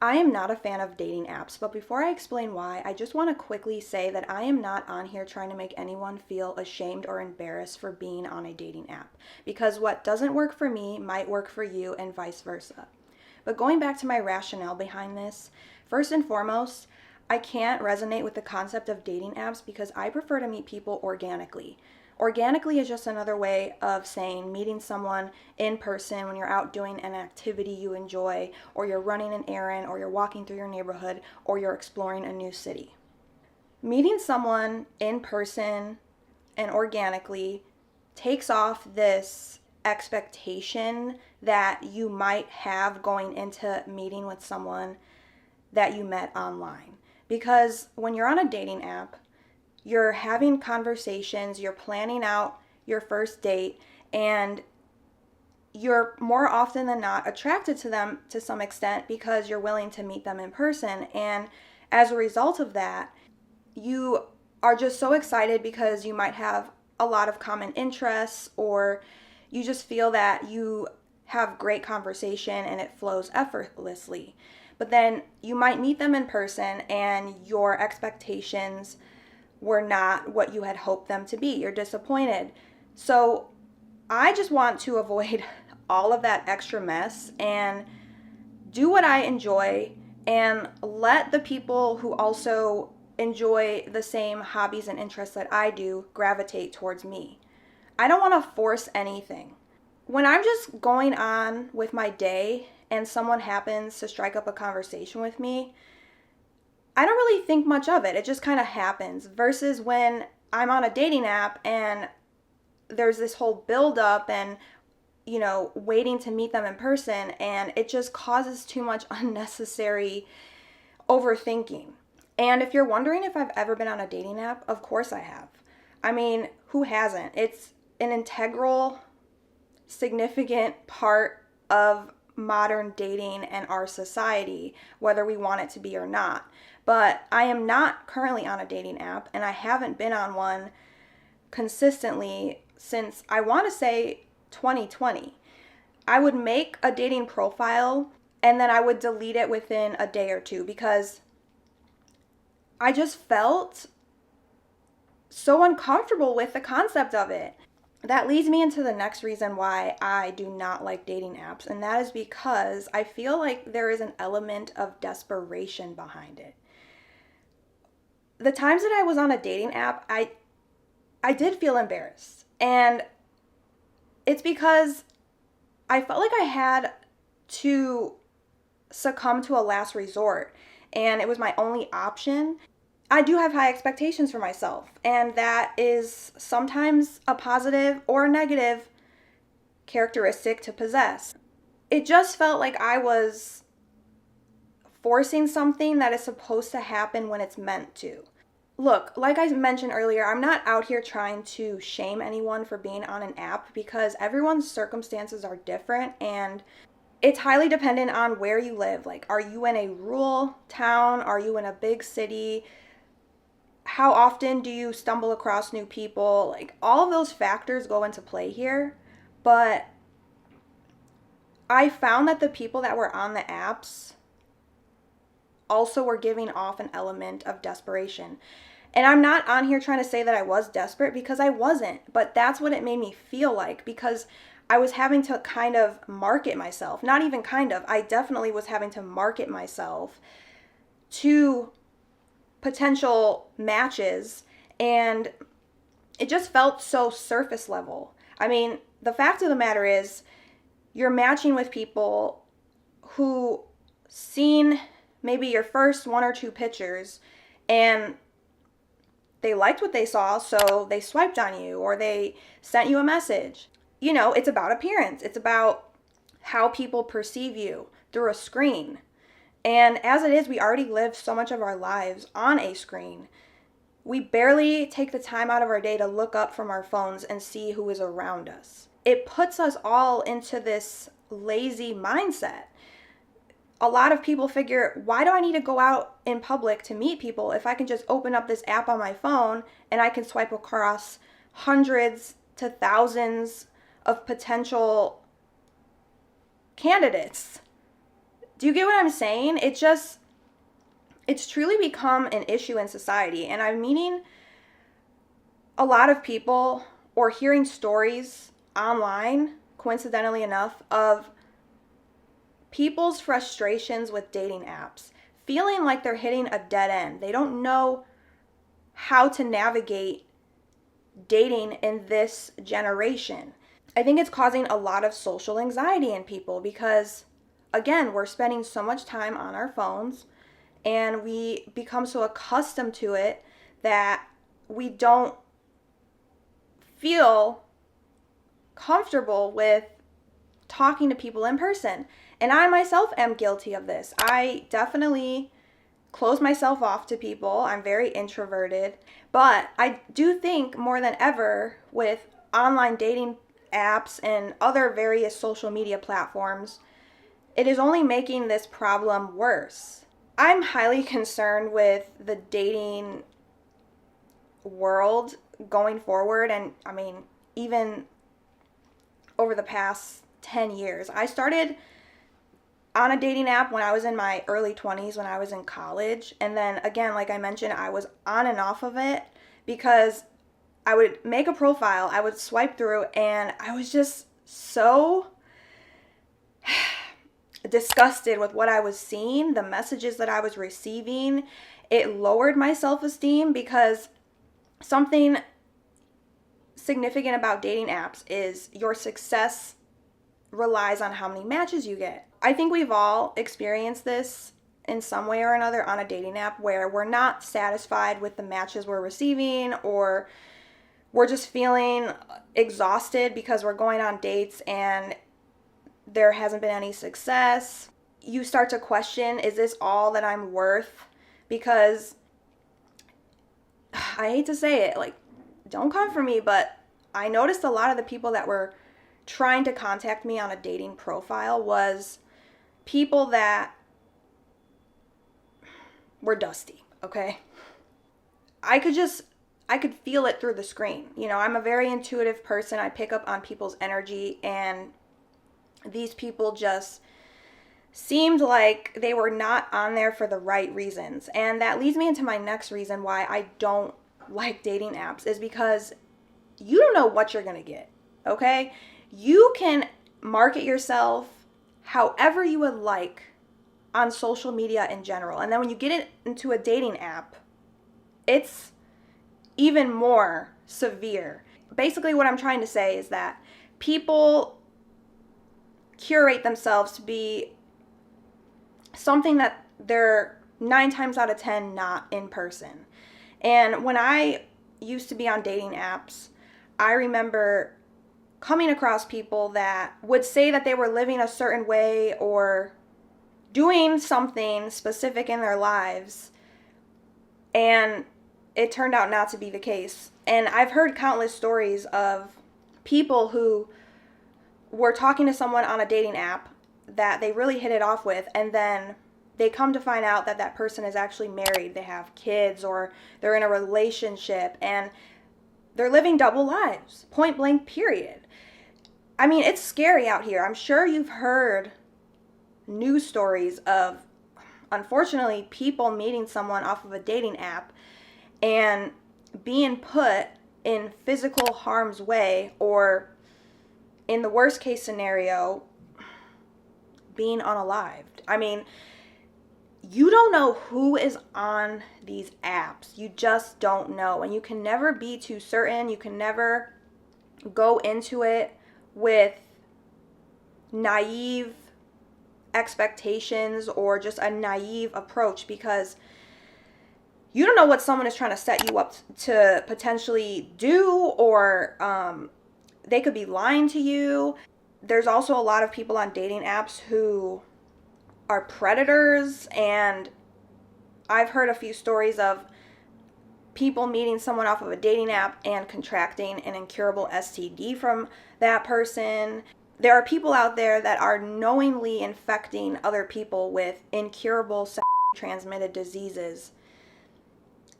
I am not a fan of dating apps, but before I explain why, I just want to quickly say that I am not on here trying to make anyone feel ashamed or embarrassed for being on a dating app, because what doesn't work for me might work for you and vice versa. But going back to my rationale behind this, first and foremost, I can't resonate with the concept of dating apps because I prefer to meet people organically. Organically is just another way of saying meeting someone in person when you're out doing an activity you enjoy, or you're running an errand, or you're walking through your neighborhood, or you're exploring a new city. Meeting someone in person and organically takes off this expectation that you might have going into meeting with someone that you met online. Because when you're on a dating app, you're having conversations, you're planning out your first date, and you're more often than not attracted to them to some extent because you're willing to meet them in person. And as a result of that, you are just so excited because you might have a lot of common interests, or you just feel that you have great conversation and it flows effortlessly. But then you might meet them in person and your expectations were not what you had hoped them to be. You're disappointed. So I just want to avoid all of that extra mess and do what I enjoy and let the people who also enjoy the same hobbies and interests that I do gravitate towards me. I don't want to force anything. When I'm just going on with my day and someone happens to strike up a conversation with me, I don't really think much of it. It just kind of happens. Versus when I'm on a dating app and there's this whole build up and, waiting to meet them in person, and it just causes too much unnecessary overthinking. And if you're wondering if I've ever been on a dating app, of course I have. I mean, who hasn't? It's an integral, significant part of modern dating and our society, whether we want it to be or not. But I am not currently on a dating app, and I haven't been on one consistently since, I want to say, 2020. I would make a dating profile and then I would delete it within a day or two because I just felt so uncomfortable with the concept of it. That leads me into the next reason why I do not like dating apps, and that is because I feel like there is an element of desperation behind it. The times that I was on a dating app, I did feel embarrassed, and it's because I felt like I had to succumb to a last resort, and it was my only option. I do have high expectations for myself, and that is sometimes a positive or a negative characteristic to possess. It just felt like I was forcing something that is supposed to happen when it's meant to. Look, like I mentioned earlier, I'm not out here trying to shame anyone for being on an app because everyone's circumstances are different and it's highly dependent on where you live. Like, are you in a rural town? Are you in a big city? How often do you stumble across new people? Like, all of those factors go into play here. But I found that the people that were on the apps also were giving off an element of desperation. And I'm not on here trying to say that I was desperate because I wasn't, but that's what it made me feel like because I was having to kind of market myself. Not even kind of, I definitely was having to market myself to potential matches, and it just felt so surface level. I mean, the fact of the matter is you're matching with people who seen maybe your first one or two pictures and they liked what they saw, so they swiped on you or they sent you a message. It's about appearance. It's about how people perceive you through a screen. And as it is, we already live so much of our lives on a screen. We barely take the time out of our day to look up from our phones and see who is around us. It puts us all into this lazy mindset. A lot of people figure, why do I need to go out in public to meet people if I can just open up this app on my phone and I can swipe across hundreds to thousands of potential candidates? Do you get what I'm saying? It's truly become an issue in society. And I'm meeting a lot of people or hearing stories online, coincidentally enough, of people's frustrations with dating apps, feeling like they're hitting a dead end. They don't know how to navigate dating in this generation. I think it's causing a lot of social anxiety in people because, again, we're spending so much time on our phones and we become so accustomed to it that we don't feel comfortable with talking to people in person. And I myself am guilty of this. I definitely close myself off to people. I'm very introverted. But I do think more than ever with online dating apps and other various social media platforms, it is only making this problem worse. I'm highly concerned with the dating world going forward. And I mean, even over the past 10 years, I started on a dating app when I was in my early 20s, when I was in college. And then again, like I mentioned, I was on and off of it because I would make a profile, I would swipe through, and I was just so disgusted with what I was seeing, the messages that I was receiving. It lowered my self-esteem because something significant about dating apps is your success relies on how many matches you get. I think we've all experienced this in some way or another on a dating app where we're not satisfied with the matches we're receiving, or we're just feeling exhausted because we're going on dates and there hasn't been any success. You start to question, is this all that I'm worth? Because I hate to say it, like, don't come for me, but I noticed a lot of the people that were trying to contact me on a dating profile was people that were dusty, okay? I could feel it through the screen. You know, I'm a very intuitive person. I pick up on people's energy, and these people just seemed like they were not on there for the right reasons. And that leads me into my next reason why I don't like dating apps, is because you don't know what you're going to get, okay? You can market yourself however you would like on social media in general. And then when you get it into a dating app, it's even more severe. Basically, what I'm trying to say is that people curate themselves to be something that they're 9 times out of 10 not in person. And when I used to be on dating apps, I remember coming across people that would say that they were living a certain way or doing something specific in their lives, and it turned out not to be the case. And I've heard countless stories of people who were talking to someone on a dating app that they really hit it off with, and then they come to find out that that person is actually married, they have kids, or they're in a relationship, and they're living double lives, point blank, period. I mean, it's scary out here. I'm sure you've heard news stories of, unfortunately, people meeting someone off of a dating app and being put in physical harm's way, or in the worst case scenario, being unalived. I mean, you don't know who is on these apps. You just don't know. And you can never be too certain. You can never go into it with naive expectations or just a naive approach, because you don't know what someone is trying to set you up to potentially do, or they could be lying to you. There's also a lot of people on dating apps who are predators, and I've heard a few stories of people meeting someone off of a dating app and contracting an incurable STD from that person. There are people out there that are knowingly infecting other people with incurable sexually transmitted diseases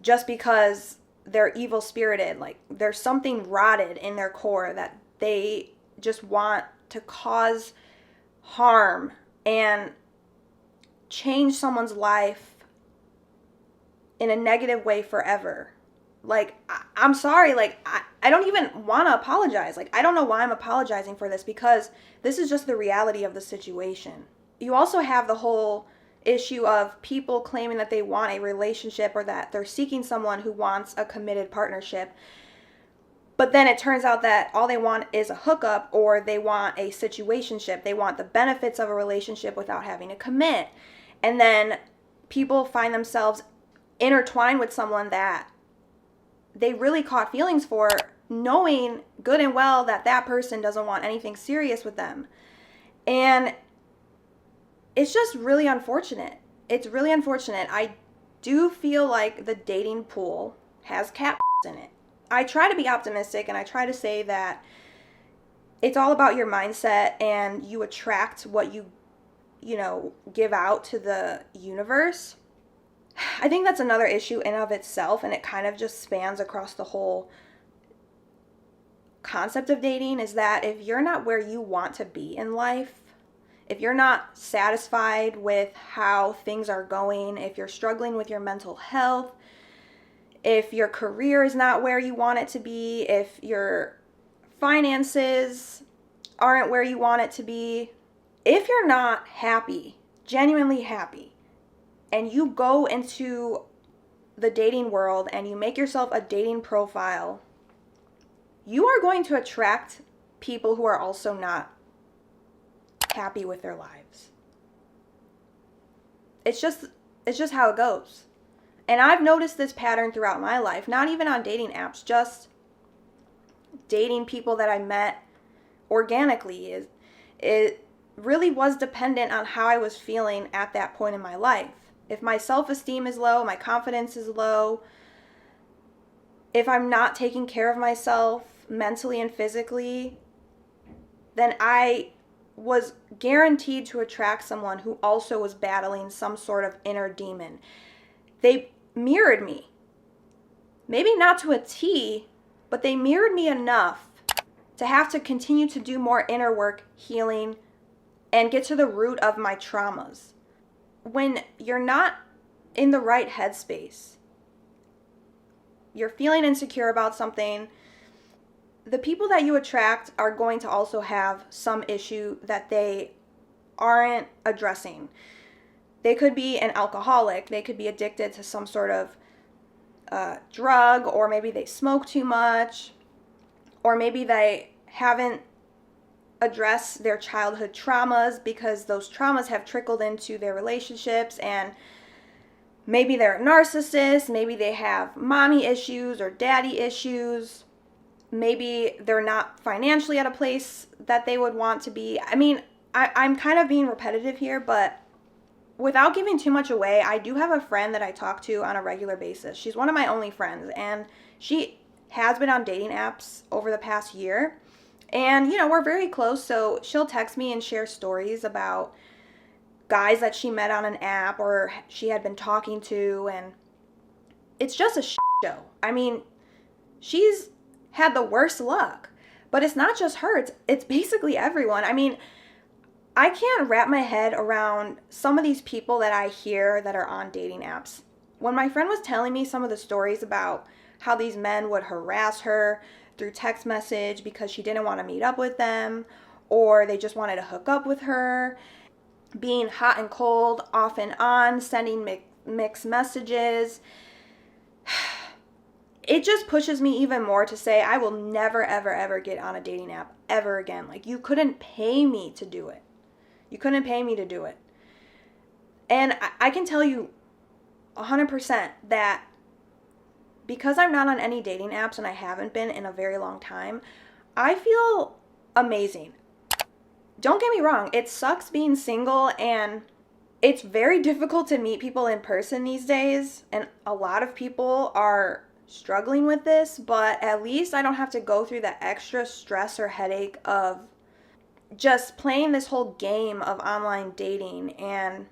just because they're evil spirited. Like, there's something rotted in their core that they just want to cause harm. And change someone's life in a negative way forever. Like, I'm sorry, like, I don't even want to apologize. Like, I don't know why I'm apologizing for this, because this is just the reality of the situation. You also have the whole issue of people claiming that they want a relationship, or that they're seeking someone who wants a committed partnership. But then it turns out that all they want is a hookup, or they want a situationship. They want the benefits of a relationship without having to commit. And then people find themselves intertwined with someone that they really caught feelings for, knowing good and well that that person doesn't want anything serious with them. And it's just really unfortunate. It's really unfortunate. I do feel like the dating pool has cat in it. I try to be optimistic, and I try to say that it's all about your mindset, and you attract what you give out to the universe. I think that's another issue in of itself, and it kind of just spans across the whole concept of dating, is that if you're not where you want to be in life, if you're not satisfied with how things are going, if you're struggling with your mental health, if your career is not where you want it to be, if your finances aren't where you want it to be, if you're not happy, genuinely happy, and you go into the dating world and you make yourself a dating profile, you are going to attract people who are also not happy with their lives. It's just how it goes. And I've noticed this pattern throughout my life, not even on dating apps, just dating people that I met organically. It really was dependent on how I was feeling at that point in my life. If my self-esteem is low, my confidence is low, if I'm not taking care of myself mentally and physically, then I was guaranteed to attract someone who also was battling some sort of inner demon. They mirrored me. Maybe not to a T, but they mirrored me enough to have to continue to do more inner work, healing, and get to the root of my traumas. When you're not in the right headspace, you're feeling insecure about something, the people that you attract are going to also have some issue that they aren't addressing. They could be an alcoholic. They could be addicted to some sort of drug, or maybe they smoke too much, or maybe they haven't addressed their childhood traumas because those traumas have trickled into their relationships, and maybe they're a narcissist, maybe they have mommy issues or daddy issues, maybe they're not financially at a place that they would want to be. I mean, I'm kind of being repetitive here, but without giving too much away, I do have a friend that I talk to on a regular basis. She's one of my only friends, and she has been on dating apps over the past year. And, we're very close, so she'll text me and share stories about guys that she met on an app or she had been talking to, and it's just a show. I mean, she's had the worst luck, but it's not just her, it's basically everyone. I mean, I can't wrap my head around some of these people that I hear that are on dating apps. When my friend was telling me some of the stories about how these men would harass her through text message because she didn't want to meet up with them, or they just wanted to hook up with her, being hot and cold, off and on, sending mixed messages, it just pushes me even more to say I will never, ever, ever get on a dating app ever again. Like, you couldn't pay me to do it. You couldn't pay me to do it. And I can tell you 100% that because I'm not on any dating apps, and I haven't been in a very long time, I feel amazing. Don't get me wrong, it sucks being single, and it's very difficult to meet people in person these days, and a lot of people are struggling with this, but at least I don't have to go through the extra stress or headache of just playing this whole game of online dating. And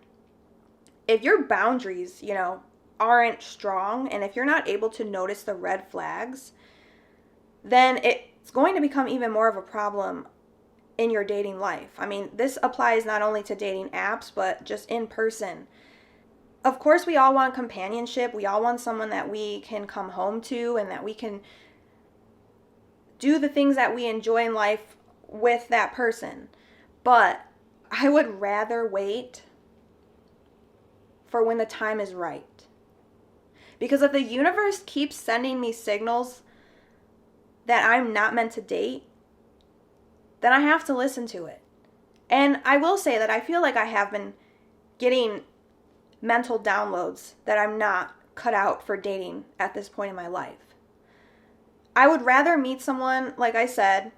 if your boundaries, aren't strong, and if you're not able to notice the red flags, then it's going to become even more of a problem in your dating life. I mean, this applies not only to dating apps, but just in person. Of course, we all want companionship. We all want someone that we can come home to and that we can do the things that we enjoy in life with that person. But I would rather wait for when the time is right. Because if the universe keeps sending me signals that I'm not meant to date, then I have to listen to it. And I will say that I feel like I have been getting mental downloads that I'm not cut out for dating at this point in my life. I would rather meet someone, like I said,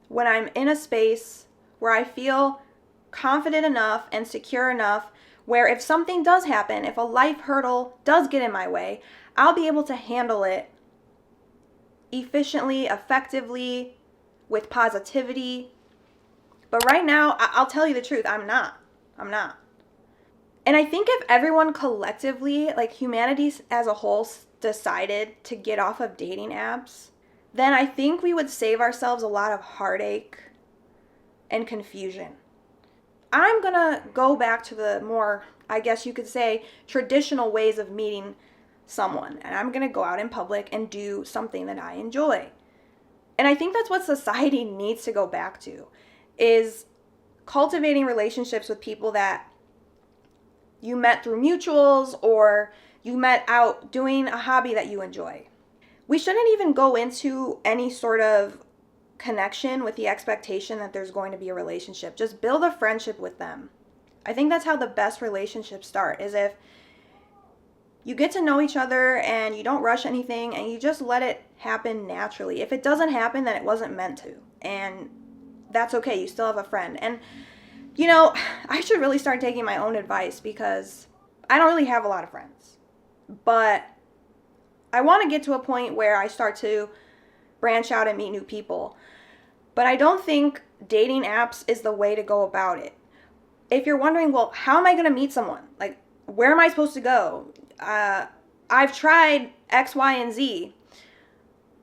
when I'm in a space where I feel confident enough and secure enough where if something does happen, if a life hurdle does get in my way, I'll be able to handle it efficiently, effectively, with positivity. But right now, I'll tell you the truth, I'm not. And I think if everyone collectively, like humanity as a whole, decided to get off of dating apps, then I think we would save ourselves a lot of heartache and confusion. I'm gonna go back to the more, I guess you could say, traditional ways of meeting someone. And I'm gonna go out in public and do something that I enjoy. And I think that's what society needs to go back to, is cultivating relationships with people that you met through mutuals or you met out doing a hobby that you enjoy. We shouldn't even go into any sort of connection with the expectation that there's going to be a relationship. Just build a friendship with them. I think that's how the best relationships start, is if you get to know each other and you don't rush anything and you just let it happen naturally. If it doesn't happen, then it wasn't meant to. And that's okay. You still have a friend. And, you know, I should really start taking my own advice because I don't really have a lot of friends. But I want to get to a point where I start to branch out and meet new people. But I don't think dating apps is the way to go about it. If you're wondering, well, how am I going to meet someone? Like, where am I supposed to go? I've tried X, Y, and Z.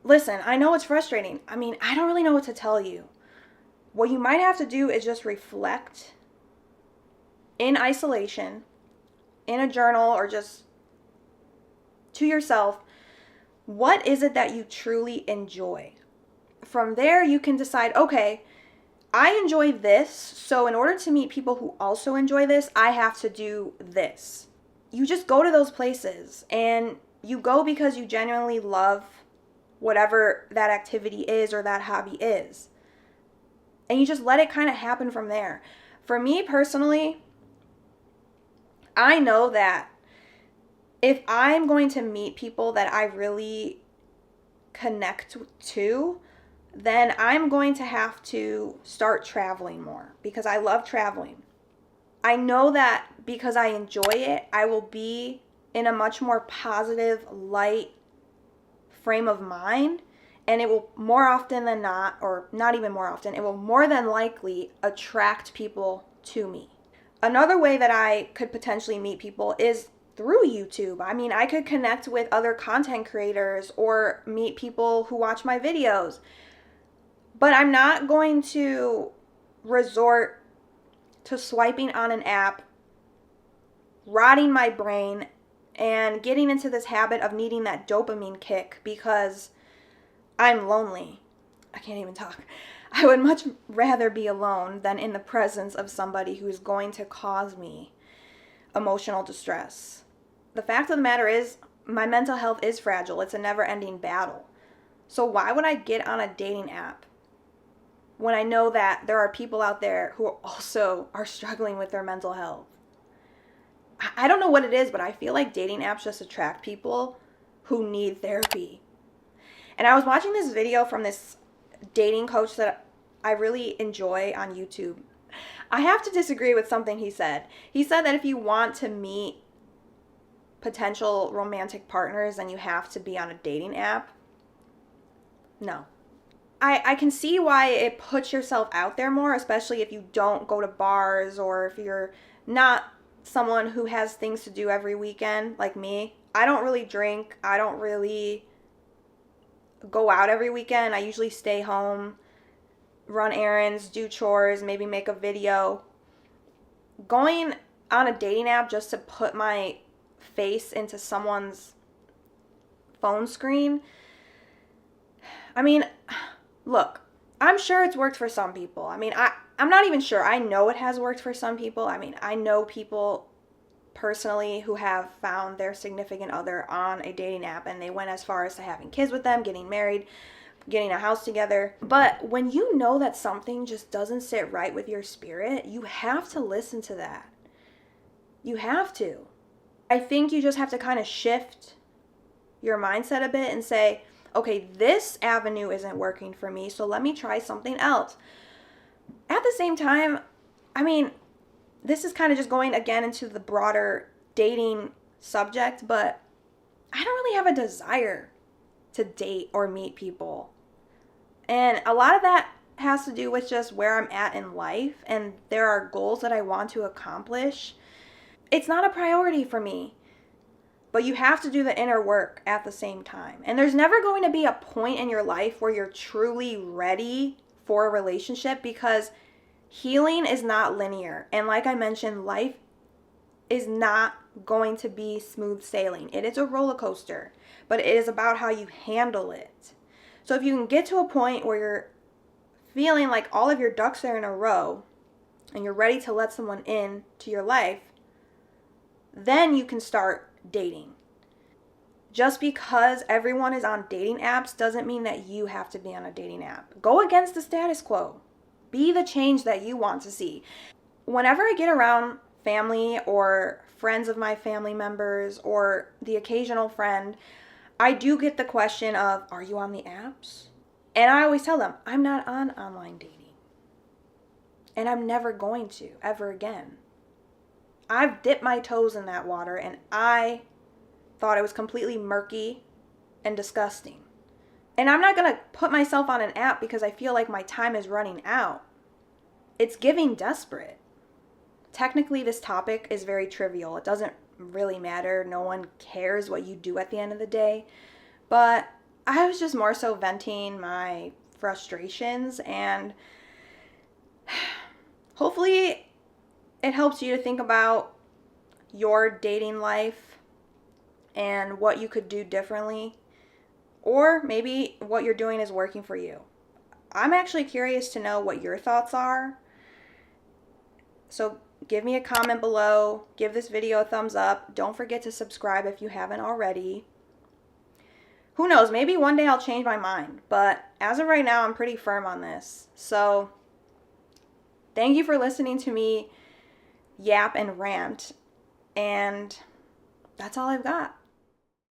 Listen, I know it's frustrating. I mean, I don't really know what to tell you. What you might have to do is just reflect in isolation, in a journal, or just to yourself, what is it that you truly enjoy? From there, you can decide, okay, I enjoy this, so in order to meet people who also enjoy this, I have to do this. You just go to those places, and you go because you genuinely love whatever that activity is or that hobby is. And you just let it kind of happen from there. For me personally, I know that if I'm going to meet people that I really connect to, then I'm going to have to start traveling more because I love traveling. I know that because I enjoy it, I will be in a much more positive, light frame of mind, and it will more often than not, or not even more often, it will more than likely attract people to me. Another way that I could potentially meet people is through YouTube. I mean, I could connect with other content creators or meet people who watch my videos. But I'm not going to resort to swiping on an app, rotting my brain, and getting into this habit of needing that dopamine kick because I'm lonely. I can't even talk. I would much rather be alone than in the presence of somebody who is going to cause me emotional distress. The fact of the matter is, my mental health is fragile. It's a never-ending battle. So why would I get on a dating app when I know that there are people out there who also are struggling with their mental health? I don't know what it is, but I feel like dating apps just attract people who need therapy. And I was watching this video from this dating coach that I really enjoy on YouTube. I have to disagree with something he said. He said that if you want to meet potential romantic partners, then you have to be on a dating app. No. I can see why it puts yourself out there more, especially if you don't go to bars or if you're not someone who has things to do every weekend like me. I don't really drink. I don't really go out every weekend. I usually stay home. run errands, do chores, maybe make a video. Going on a dating app just to put my face into someone's phone screen, I mean, look, I'm sure it's worked for some people. I mean, I'm not even sure. I know it has worked for some people. I mean, I know people personally who have found their significant other on a dating app, and they went as far as to having kids with them, getting married, getting a house together. But when you know that something just doesn't sit right with your spirit, you have to listen to that. You have to. I think you just have to kind of shift your mindset a bit and say, okay, this avenue isn't working for me, so let me try something else. At the same time, I mean, this is kind of just going again into the broader dating subject, but I don't really have a desire to date or meet people. And a lot of that has to do with just where I'm at in life, and there are goals that I want to accomplish. It's not a priority for me. But you have to do the inner work at the same time. And there's never going to be a point in your life where you're truly ready for a relationship, because healing is not linear. And like I mentioned, life is not going to be smooth sailing. It is a roller coaster, but it is about how you handle it. So if you can get to a point where you're feeling like all of your ducks are in a row and you're ready to let someone in to your life, then you can start dating. Just because everyone is on dating apps doesn't mean that you have to be on a dating app. Go against the status quo. Be the change that you want to see. Whenever I get around family or friends of my family members or the occasional friend, I do get the question of, are you on the apps? And I always tell them, I'm not on online dating. And I'm never going to, ever again. I've dipped my toes in that water, and I thought it was completely murky and disgusting. And I'm not going to put myself on an app because I feel like my time is running out. It's giving desperate. Technically, this topic is very trivial. It doesn't really matter. No one cares what you do at the end of the day. But I was just more so venting my frustrations, and hopefully it helps you to think about your dating life and what you could do differently, or maybe what you're doing is working for you. I'm actually curious to know what your thoughts are. So give me a comment below, give this video a thumbs up. Don't forget to subscribe if you haven't already. Who knows, maybe one day I'll change my mind, but as of right now, I'm pretty firm on this. So thank you for listening to me yap and rant, and that's all I've got.